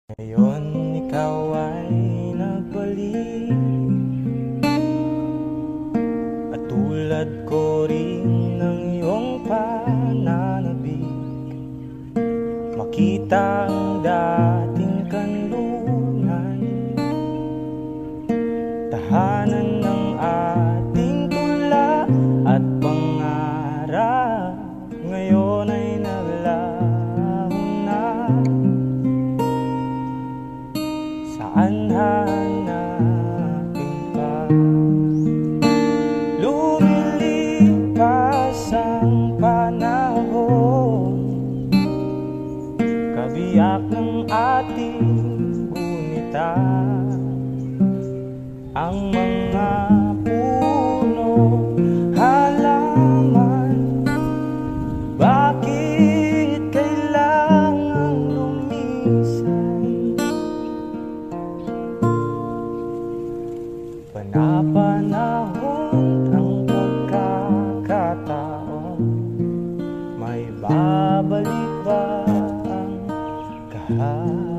Ngayon ikaw ay nagbalik, at tulad ko rin ng iyong pananabik, makita ang dating kanlungan, tahanan ng ating tula at pangarap. Ngayon ay naglaho na. Saan hanapin pa? Lumilipas ang panahon, kabiyak ng ating gunita. Ang mga puno, halaman, bakit kailangang lumisan? Panapanahon ang pagkakataon, may babalik ba ang kahapon?